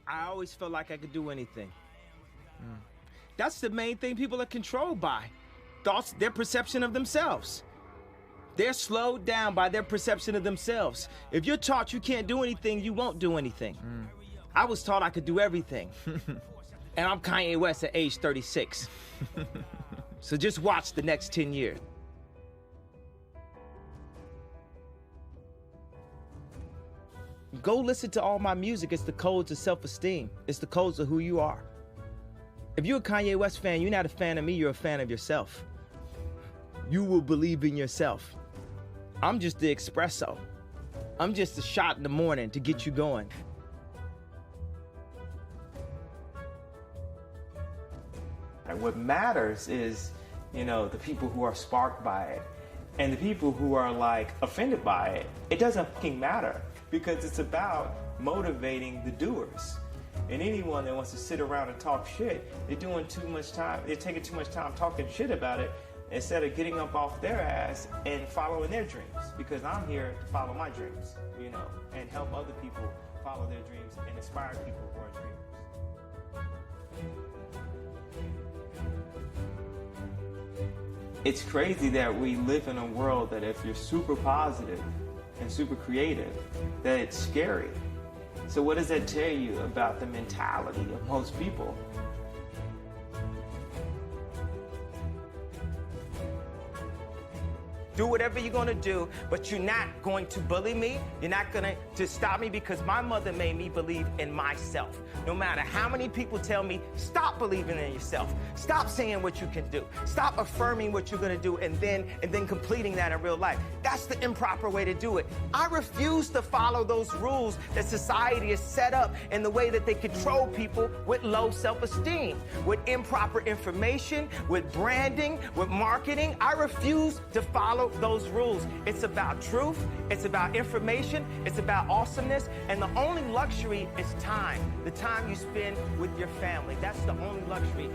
I always felt like I could do anything. That's the main thing people are controlled by. Thoughts, their perception of themselves. They're slowed down by their perception of themselves. If you're taught you can't do anything, you won't do anything. I was taught I could do everything. And I'm Kanye West at age 36. So just watch the next 10 years. Go listen to all my music. It's the codes of self-esteem. It's the codes of who you are. If you're a Kanye West fan, you're not a fan of me, you're a fan of yourself. You will believe in yourself. I'm just the espresso. I'm just a shot in the morning to get you going. And what matters is, the people who are sparked by it and the people who are like offended by it. It doesn't fucking matter because it's about motivating the doers. And anyone that wants to sit around and talk shit, they're taking too much time talking shit about it instead of getting up off their ass and following their dreams. Because I'm here to follow my dreams, and help other people follow their dreams and inspire people who are dreamers. It's crazy that we live in a world that if you're super positive and super creative, that it's scary. So what does that tell you about the mentality of most people? Do whatever you're gonna do, but you're not going to bully me. You're not gonna stop me because my mother made me believe in myself. No matter how many people tell me, stop believing in yourself. Stop saying what you can do. Stop affirming what you're gonna do and then completing that in real life. That's the improper way to do it. I refuse to follow those rules that society has set up in the way that they control people with low self-esteem, with improper information, with branding, with marketing. I refuse to follow those rules. It's about truth, it's about information, it's about awesomeness, and the only luxury is time. The time you spend with your family. That's the only luxury.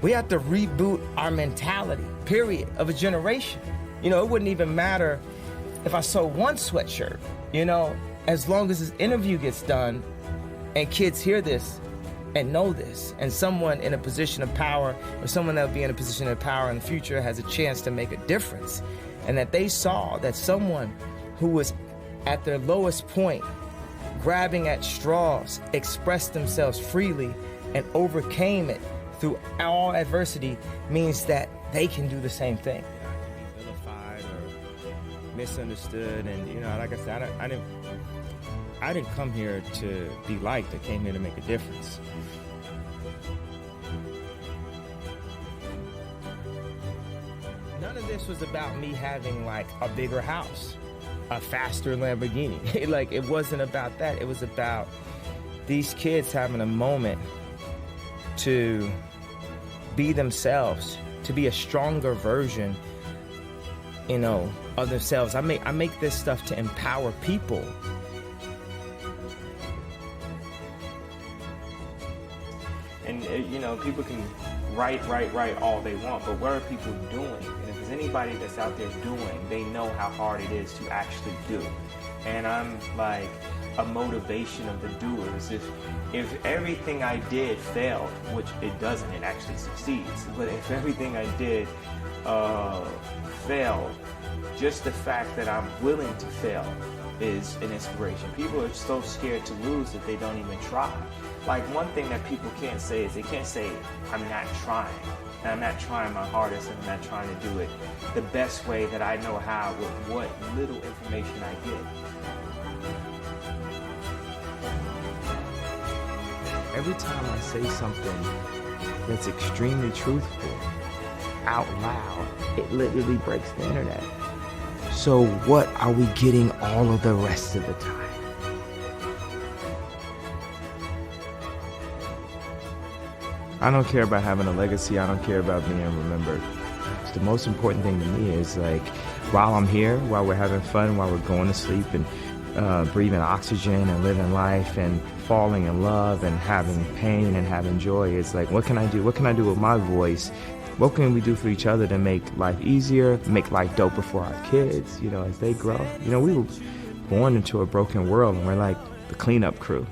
We have to reboot our mentality, period, of a generation. It wouldn't even matter if I sold one sweatshirt, as long as this interview gets done and kids hear this and know this, and someone in a position of power or someone that will be in a position of power in the future has a chance to make a difference, and that they saw that someone who was at their lowest point, grabbing at straws, expressed themselves freely and overcame it through all adversity, means that they can do the same thing. Be vilified or misunderstood, and like I said, I didn't come here to be liked. I came here to make a difference. None of this was about me having like a bigger house, a faster Lamborghini. It wasn't about that. It was about these kids having a moment to be themselves, to be a stronger version, of themselves. I make this stuff to empower people. And, people can write all they want, but what are people doing? And if there's anybody that's out there doing, they know how hard it is to actually do. And I'm like a motivation of the doers. If everything I did failed, which it doesn't, it actually succeeds. But if everything I did failed, just the fact that I'm willing to fail is an inspiration. People are so scared to lose that they don't even try. Like, one thing that people can't say is they can't say, I'm not trying. And I'm not trying my hardest, and I'm not trying to do it the best way that I know how with what little information I get. Every time I say something that's extremely truthful out loud, it literally breaks the internet. So what are we getting all of the rest of the time? I don't care about having a legacy. I don't care about being remembered. The most important thing to me is, like, while I'm here, while we're having fun, while we're going to sleep and breathing oxygen and living life and falling in love and having pain and having joy, it's like, what can I do? What can I do with my voice what can we do for each other to make life easier, make life doper for our kids, you know, as they grow. You know, we were born into a broken world, and we're like the cleanup crew.